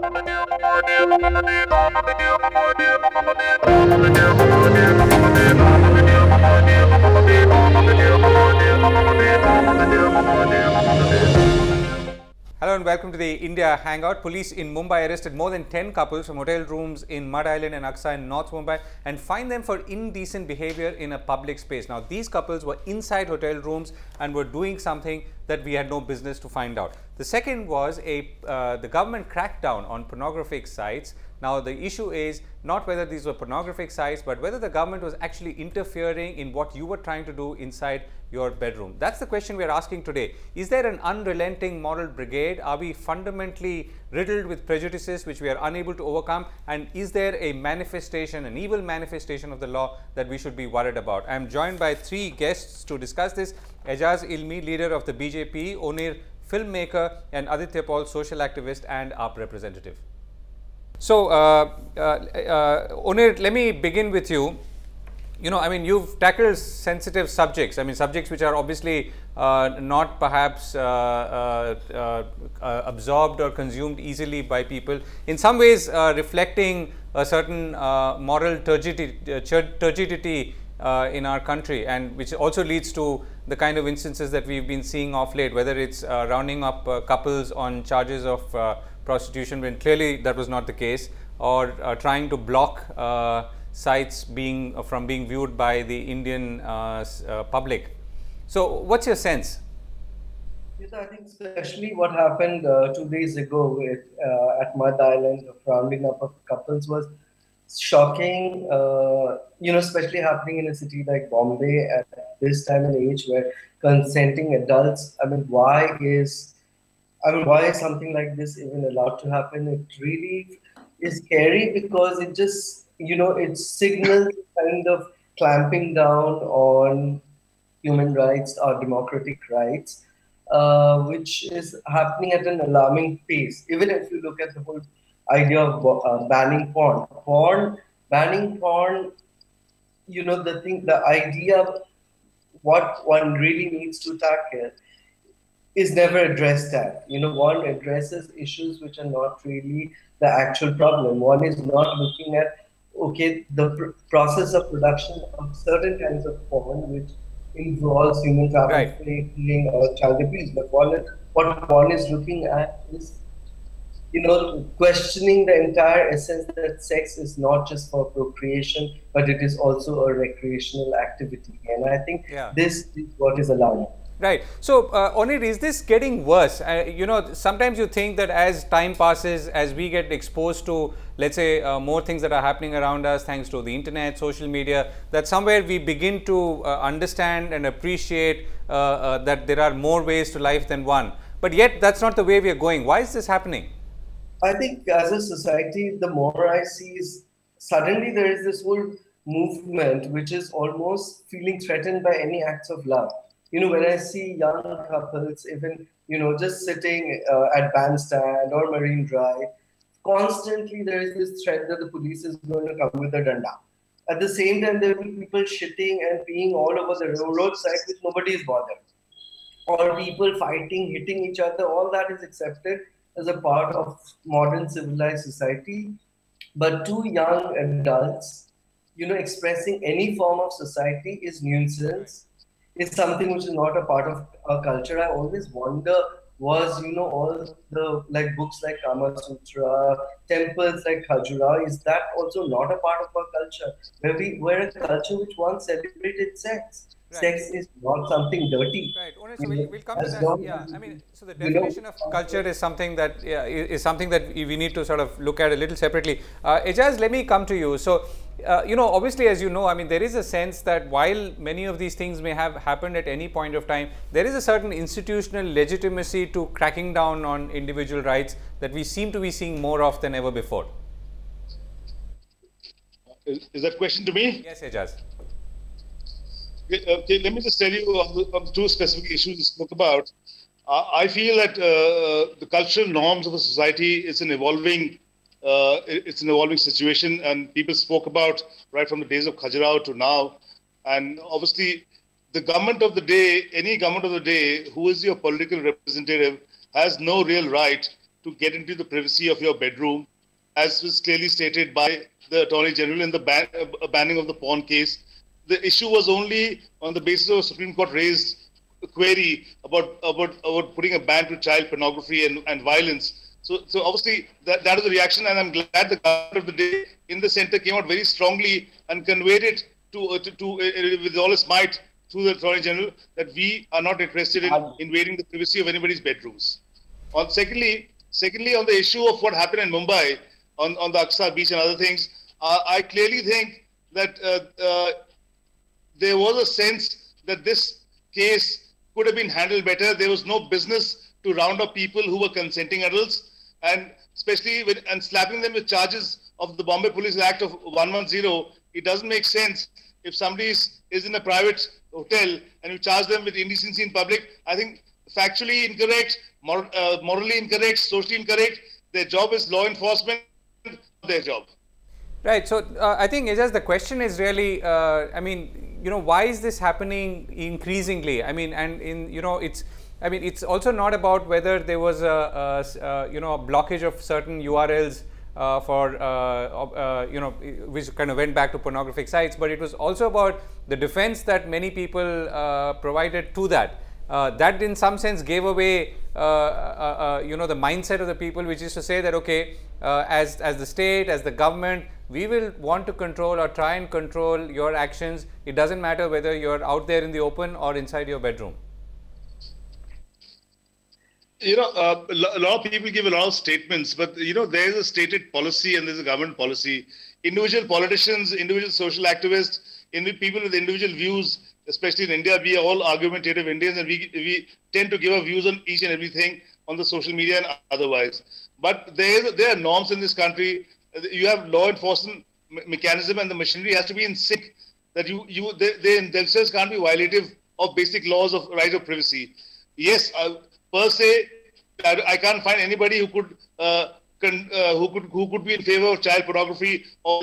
Hello and welcome to the India Hangout. Police in Mumbai arrested more than 10 couples from hotel rooms in Madh Island and Aksa in North Mumbai and fined them for indecent behavior in a public space. Now, these couples were inside hotel rooms and were doing something that we had no business to find out. The second was the government crackdown on pornographic sites. Now, the issue is not whether these were pornographic sites, but whether the government was actually interfering in what you were trying to do inside your bedroom. That's the question we are asking today. Is there an unrelenting moral brigade? Are we fundamentally riddled with prejudices which we are unable to overcome? And is there a manifestation, an evil manifestation of the law that we should be worried about? I am joined by three guests to discuss this. Aijaz Ilmi, leader of the BJP, Onir, filmmaker, and Aditya Paul, social activist and AAP representative. So, Onir, let me begin with you. You know, I mean, you've tackled sensitive subjects. I mean, subjects which are obviously not perhaps absorbed or consumed easily by people. In some ways, reflecting a certain moral turgidity in our country, and which also leads to the kind of instances that we've been seeing of late, whether it's rounding up couples on charges of prostitution when clearly that was not the case, or trying to block sites from being viewed by the Indian public. So, what's your sense? Yes, I think especially what happened 2 days ago at Madh Island, rounding up of couples was shocking. You know, especially happening in a city like Bombay at this time and age where consenting adults. I mean, why is something like this even allowed to happen? It really is scary because it just, you know, it signals kind of clamping down on human rights or democratic rights, which is happening at an alarming pace. Even if you look at the whole idea of banning banning porn, you know, the idea of what one really needs to tackle is never addressed at. You know, one addresses issues which are not really the actual problem. One is not looking at, okay, the process of production of certain kinds of porn which involves human trafficking or child abuse. But what one is looking at is, you know, questioning the entire essence that sex is not just for procreation, but it is also a recreational activity. And I think this is what is allowed. Right. So, Onir, is this getting worse? You know, sometimes you think that as time passes, as we get exposed to, let's say, more things that are happening around us, thanks to the internet, social media, that somewhere we begin to understand and appreciate that there are more ways to life than one. But yet, that's not the way we are going. Why is this happening? I think as a society, the more I see is suddenly there is this whole movement which is almost feeling threatened by any acts of love. You know, when I see young couples, even, you know, just sitting at Bandstand or Marine Drive, constantly there is this threat that the police is going to come with a danda. At the same time, there will be people shitting and peeing all over the roadside which nobody is bothered. Or people fighting, hitting each other, all that is accepted as a part of modern civilized society. But two young adults, you know, expressing any form of society is nuisance. It's something which is not a part of our culture. I always wonder, was, you know, all the like books like Kama Sutra, temples like Khajuraho, is that also not a part of our culture? We're a culture which once celebrated sex. Right. Sex is not something dirty. Right. So we'll come to that. Yeah. I mean, so the definition of culture is something that is something that we need to sort of look at a little separately. Aijaz, let me come to you. So, you know, obviously, as you know, I mean, there is a sense that while many of these things may have happened at any point of time, there is a certain institutional legitimacy to cracking down on individual rights that we seem to be seeing more of than ever before. Is that question to me? Yes, Aijaz. Okay, let me just tell you on the two specific issues you spoke about. I feel that the cultural norms of a society is an evolving situation, and people spoke about right from the days of Khajuraho to now. And obviously, the government of the day, any government of the day, who is your political representative, has no real right to get into the privacy of your bedroom, as was clearly stated by the Attorney General in the banning of the porn case. The issue was only on the basis of a Supreme Court raised query about putting a ban to child pornography and violence. So obviously that is the reaction, and I'm glad the government of the day in the centre came out very strongly and conveyed it with all its might through the Attorney General that we are not interested in invading the privacy of anybody's bedrooms. Secondly, on the issue of what happened in Mumbai on the Aksa beach and other things, I clearly think that there was a sense that this case could have been handled better. There was no business to round up people who were consenting adults, and especially and slapping them with charges of the Bombay Police Act of 110. It doesn't make sense if somebody is in a private hotel and you charge them with indecency in public. I think factually incorrect, morally incorrect, socially incorrect. Their job is law enforcement, their job. Right. So I think, Aijaz, the question is really, I mean, why is this happening increasingly? I mean, and it's also not about whether there was a blockage of certain URLs which kind of went back to pornographic sites, but it was also about the defense that many people provided to that. That in some sense gave away, the mindset of the people, which is to say that, okay, as the state, as the government, we will want to control or try and control your actions. It doesn't matter whether you're out there in the open or inside your bedroom. A lot of people give a lot of statements, but there is a stated policy and there's a government policy. Individual politicians, individual social activists, people with individual views, especially in India, we are all argumentative Indians, and we tend to give our views on each and everything on the social media and otherwise. But there are norms in this country. You have law enforcement mechanism, and the machinery has to be in sync. That they themselves can't be violative of basic laws of right of privacy. Yes, per se, I can't find anybody who could be in favor of child pornography or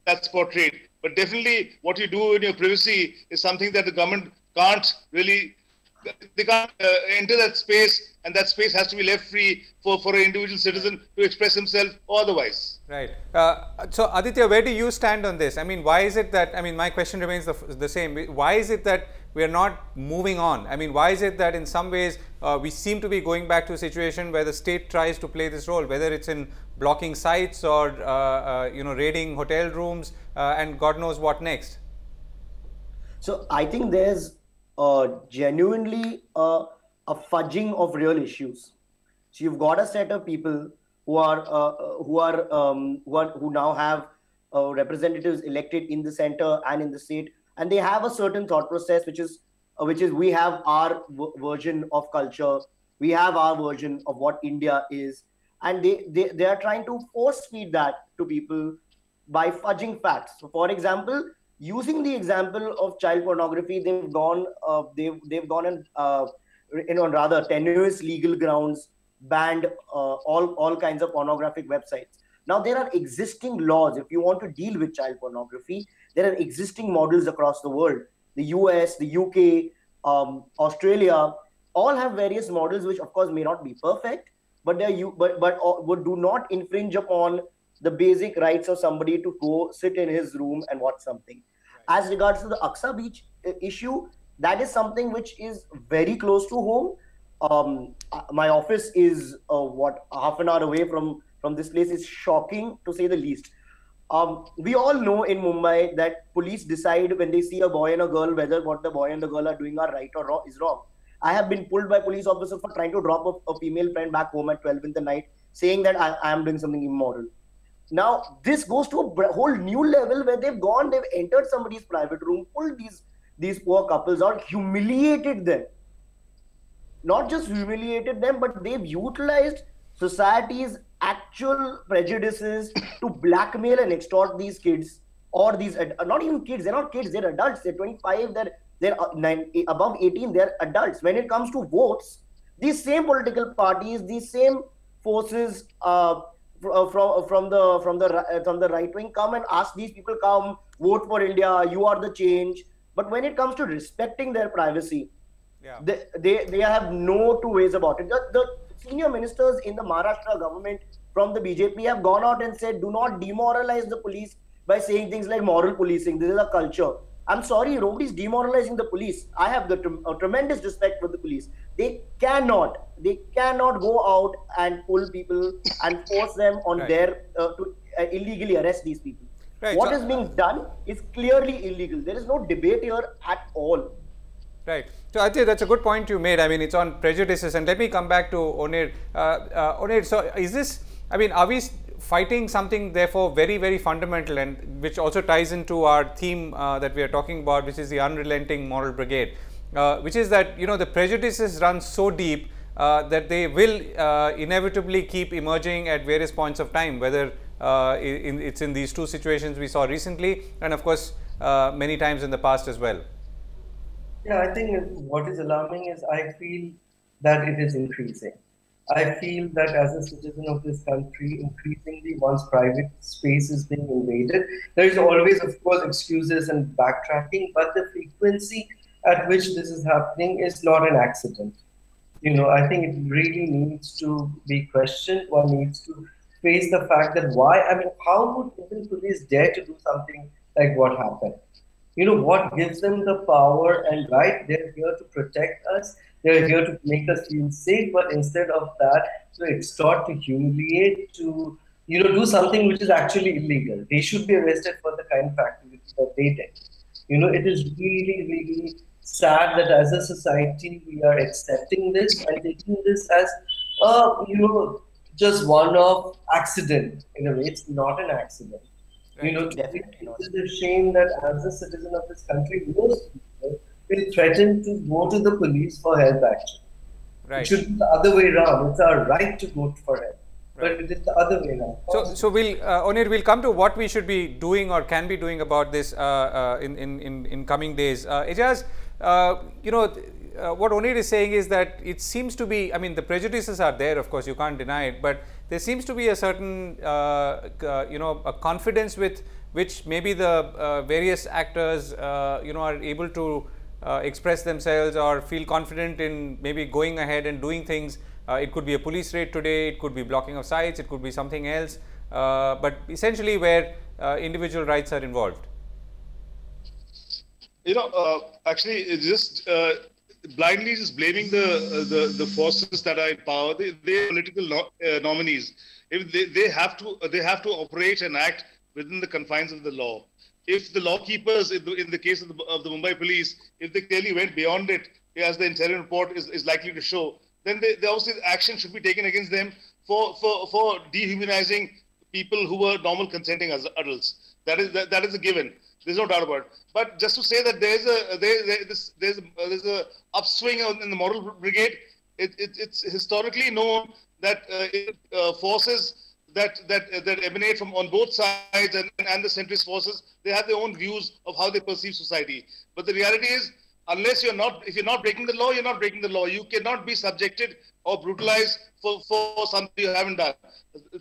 that's portrayed. But definitely, what you do in your privacy is something that the government can't really. They can't enter that space, and that space has to be left free for an individual citizen to express himself or otherwise. Right. So, Aditya, where do you stand on this? I mean, why is it that, my question remains the same. Why is it that we are not moving on? I mean, why is it that in some ways we seem to be going back to a situation where the state tries to play this role, whether it's in blocking sites or, raiding hotel rooms and God knows what next? So, I think there's genuinely a fudging of real issues. So you've got a set of people who now have representatives elected in the center and in the state, and they have a certain thought process, which is we have our version of culture, we have our version of what India is, and they are trying to force feed that to people by fudging facts. So, for example, using the example of child pornography, they've gone and on rather tenuous legal grounds banned all kinds of pornographic websites. Now there are existing laws. If you want to deal with child pornography, there are existing models across the world. The US, the UK, Australia, all have various models, which of course may not be perfect, but do not infringe upon the basic rights of somebody to go sit in his room and watch something. Right. As regards to the Aksa Beach issue, that is something which is very close to home. My office is half an hour away from this place. Is shocking to say the least. We all know in Mumbai that police decide when they see a boy and a girl whether what the boy and the girl are doing are right or wrong is wrong. I have been pulled by police officers for trying to drop a female friend back home at 12 in the night, saying that I am doing something immoral. Now, this goes to a whole new level where they've entered somebody's private room, pulled these poor couples out, humiliated them. Not just humiliated them, but they've utilized society's actual prejudices to blackmail and extort these kids, or these, not even kids, they're not kids, they're adults, they're 25, they're above 18, they're adults. When it comes to votes, these same political parties, these same forces, from the right wing come and ask these people, come vote for India, you are the change. But when it comes to respecting their privacy, they have no two ways about it. senior ministers in the Maharashtra government from the BJP have gone out and said, do not demoralize the police by saying things like moral policing. This is a culture. I'm sorry, nobody's demoralizing the police. I have a tremendous respect for the police. They cannot go out and pull people and force them on their to illegally arrest these people. Right. What is being done is clearly illegal. There is no debate here at all. Right. So, Aditya, that's a good point you made. I mean, it's on prejudices. And let me come back to Onir. Onir, so is this, I mean, are we fighting something therefore very, very fundamental, and which also ties into our theme that we are talking about, which is the unrelenting moral brigade, which is that, you know, the prejudices run so deep that they will inevitably keep emerging at various points of time, whether it's in these two situations we saw recently, and of course many times in the past as well. Yeah, I think what is alarming is I feel that it is increasing. I feel that as a citizen of this country, increasingly once private space is being invaded, there is always, of course, excuses and backtracking, but the frequency at which this is happening is not an accident. You know, I think it really needs to be questioned. One needs to face the fact that why, I mean, how would even police dare to do something like what happened? You know, what gives them the power and right? They're here to protect us. They're here to make us feel safe. But instead of that, to extort, to humiliate, to, you know, do something which is actually illegal. They should be arrested for the kind of activity that they did. You know, it is really, really sad that as a society, we are accepting this and taking this as, you know, just one-off accident. In a way, it's not an accident. You know, it's a shame that as a citizen of this country, most people will threaten to go to the police for help action. Right. It should be the other way around. It's our right to go for help. Right. But it is the other way around. So we'll, Onir, we'll come to what we should be doing or can be doing about this in coming days. Aijaz, you know, what Onir is saying is that it seems to be, I mean, the prejudices are there, of course, you can't deny it, but there seems to be a certain, you know, a confidence with which maybe the various actors, you know, are able to express themselves or feel confident in maybe going ahead and doing things. It could be a police raid today, it could be blocking of sites, it could be something else, but essentially where individual rights are involved. You know, actually, it's just blindly just blaming the forces that are in power. They are political nominees. If they have to operate and act within the confines of the law. If the lawkeepers, in the case of the Mumbai police, if they clearly went beyond it, as the intelligence report is likely to show, then they obviously action should be taken against them for dehumanizing people who were normal consenting as adults. That is a given. There's no doubt about it. But just to say that there's a upswing in the moral brigade, it's historically known that forces that emanate from on both sides and the centrist forces, they have their own views of how they perceive society. But the reality is, if you're not breaking the law, you're not breaking the law. You cannot be subjected or brutalized for something you haven't done.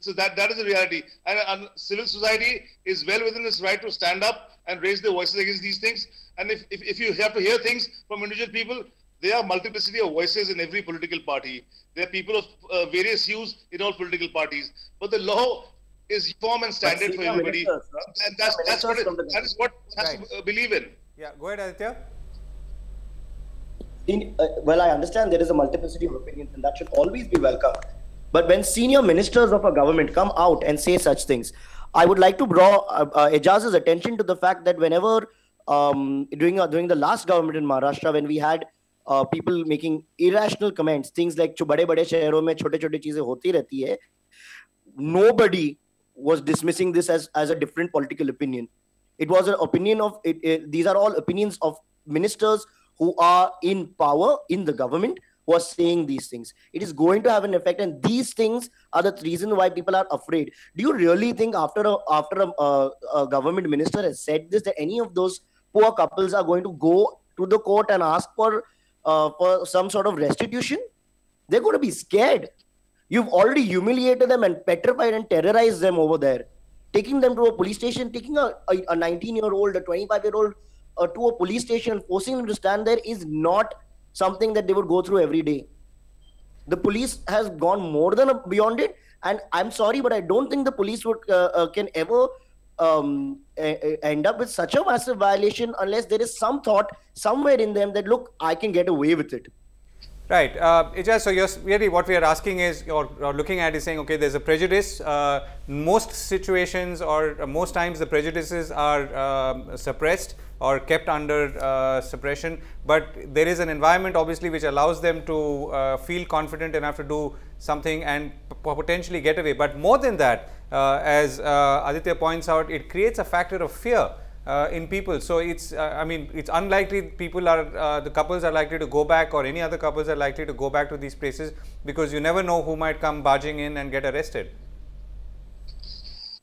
So that is the reality. And civil society is well within its right to stand up and raise their voices against these things. And if you have to hear things from individual people, there are multiplicity of voices in every political party. There are people of various hues in all political parties. But the law is uniform and standard for everybody. And that is what has to believe in. Yeah, go ahead, Aditya. Well, I understand there is a multiplicity of opinions and that should always be welcome. But when senior ministers of a government come out and say such things, I would like to draw Aijaz's attention to the fact that whenever during the last government in Maharashtra, when we had people making irrational comments, things like bade bade shehron mein chote chote cheezein hoti rehti hai, nobody was dismissing this as a different political opinion. It was an opinion of these are all opinions of ministers who are in power in the government who are saying these things. It is going to have an effect, and these things are the reason why people are afraid. Do you really think after a government minister has said this, that any of those poor couples are going to go to the court and ask for some sort of restitution? They're going to be scared. You've already humiliated them and petrified and terrorized them over there. Taking them to a police station, taking a 19-year-old, a 25-year-old to a police station and forcing them to stand there is not something that they would go through every day. The police has gone more than beyond it, and I'm sorry, but I don't think the police would can ever end up with such a massive violation unless there is some thought somewhere in them that, look, I can get away with it. Right. Aijaz, so really what we are asking is, or looking at is saying, okay, there's a prejudice. Most situations or most times the prejudices are suppressed or kept under suppression, but there is an environment obviously which allows them to feel confident enough to do something and potentially get away. But more than that, as Aditya points out, it creates a factor of fear in people. So it's, I mean, it's unlikely people are, the couples are likely to go back, or any other couples are likely to go back to these places, because you never know who might come barging in and get arrested.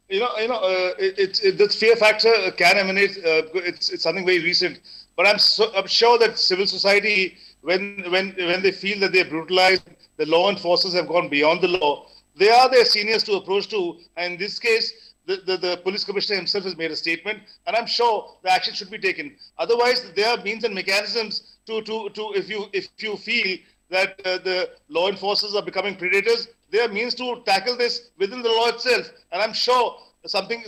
This fear factor can emanate. It's something very recent, but I'm sure that civil society, when they feel that they're brutalized, the law enforcers have gone beyond the law, they are their seniors to approach to. And in this case, the police commissioner himself has made a statement, and I'm sure the action should be taken. Otherwise, there are means and mechanisms to if you feel that the law enforcers are becoming predators, there are means to tackle this within the law itself, and I'm sure something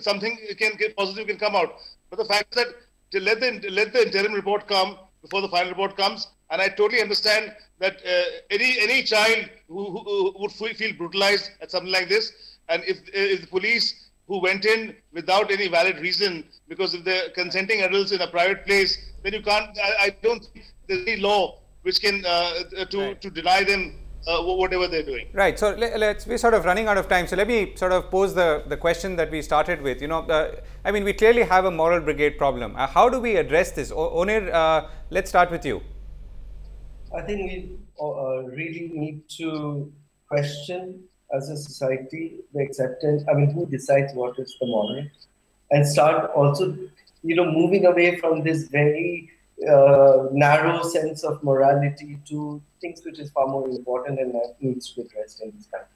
positive can come out. But the fact that to let the interim report come before the final report comes, and I totally understand that any child who would feel brutalized at something like this, and if the police who went in without any valid reason because of the consenting adults in a private place, then you can't. I don't think there's any law which can to deny them whatever they're doing. Right. So we're sort of running out of time. So let me sort of pose the question that we started with. You know, I mean, we clearly have a moral brigade problem. How do we address this? Onir, let's start with you. I think we really need to question as a society the acceptance. I mean, who decides what is the moral, and start also, moving away from this very narrow sense of morality to things which is far more important and that needs to be addressed in this country.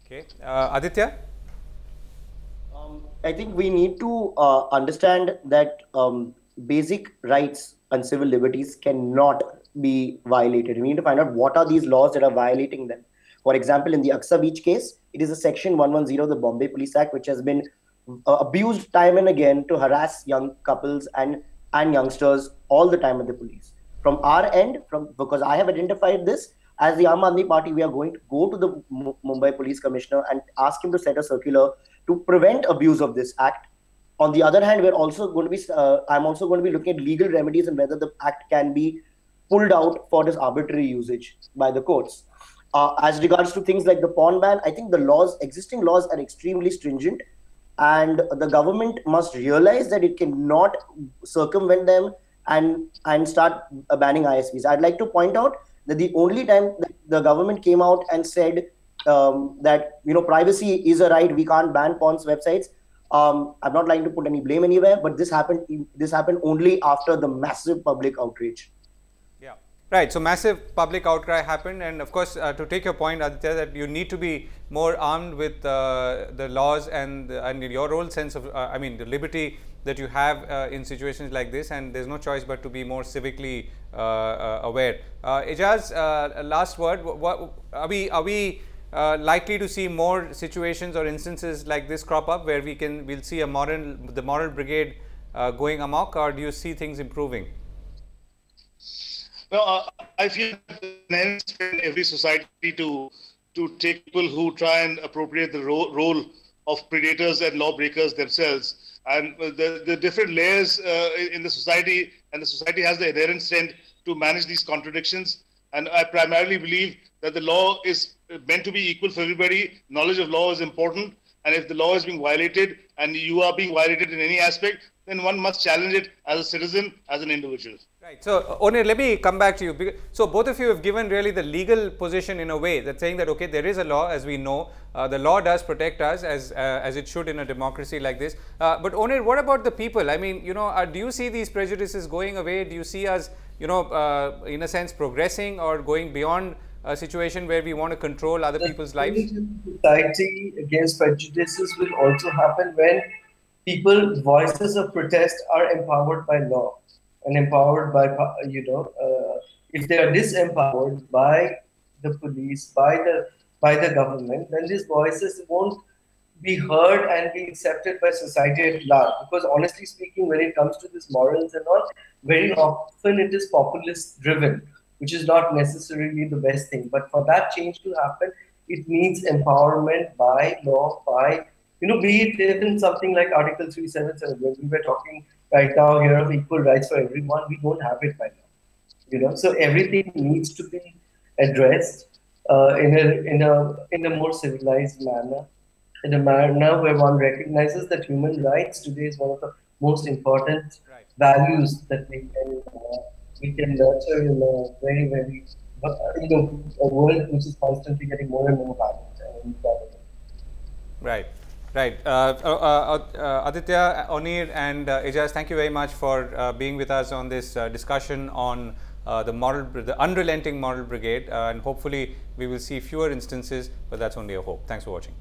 Okay, Aditya? I think we need to understand that basic rights and civil liberties cannot be violated. We need to find out what are these laws that are violating them. For example, in the Aksa Beach case, it is a section 110 of the Bombay Police Act, which has been abused time and again to harass young couples and youngsters all the time at the police. From our end, because I have identified this, as the Aam Aadmi Party, we are going to go to the Mumbai Police Commissioner and ask him to set a circular to prevent abuse of this act. On the other hand, we're also going to be, I'm also going to be looking at legal remedies and whether the act can be pulled out for this arbitrary usage by the courts. As regards to things like the porn ban, I think the existing laws are extremely stringent, and the government must realize that it cannot circumvent them and start banning ISPs. I'd like to point out that the only time that the government came out and said that privacy is a right, we can't ban porn websites. I'm not liking to put any blame anywhere, but this happened only after the massive public outrage. Yeah, right. So massive public outcry happened, and of course, to take your point, Aditya, that you need to be more armed with the laws and your own sense of, the liberty that you have in situations like this, and there's no choice but to be more civically aware. Aijaz, last word. Are we likely to see more situations or instances like this crop up where we'll see the moral brigade going amok, or do you see things improving? No, I feel in every society to take people who try and appropriate the role of predators and lawbreakers themselves, and the different layers in the society, and the society has the inherent strength to manage these contradictions. And I primarily believe that the law is meant to be equal for everybody. Knowledge of law is important, and if the law is being violated and you are being violated in any aspect, then one must challenge it as a citizen, as an individual. Right. So, Onir, let me come back to you. So, both of you have given really the legal position in a way that's saying that, okay, there is a law, as we know. The law does protect us as it should in a democracy like this. But, Onir, what about the people? I mean, do you see these prejudices going away? Do you see us, in a sense, progressing or going beyond a situation where we want to control other people's lives? Society against prejudices will also happen when people's voices of protest are empowered by law and empowered by, if they are disempowered by the police, by the government, then these voices won't be heard and be accepted by society at large. Because honestly speaking, when it comes to this morals and all, very often it is populist driven, which is not necessarily the best thing. But for that change to happen, it needs empowerment by law, by, be it even something like Article 377. When we were talking right now here of equal rights for everyone, we don't have it right now. So everything needs to be addressed in a more civilized manner, in a manner where one recognizes that human rights today is one of the most important values that we can nurture in a very, very, a world which is constantly getting more and more violent. Right. Right. Aditya, Onir and Aijaz, thank you very much for being with us on this discussion on the unrelenting moral brigade, and hopefully we will see fewer instances, but that's only a hope. Thanks for watching.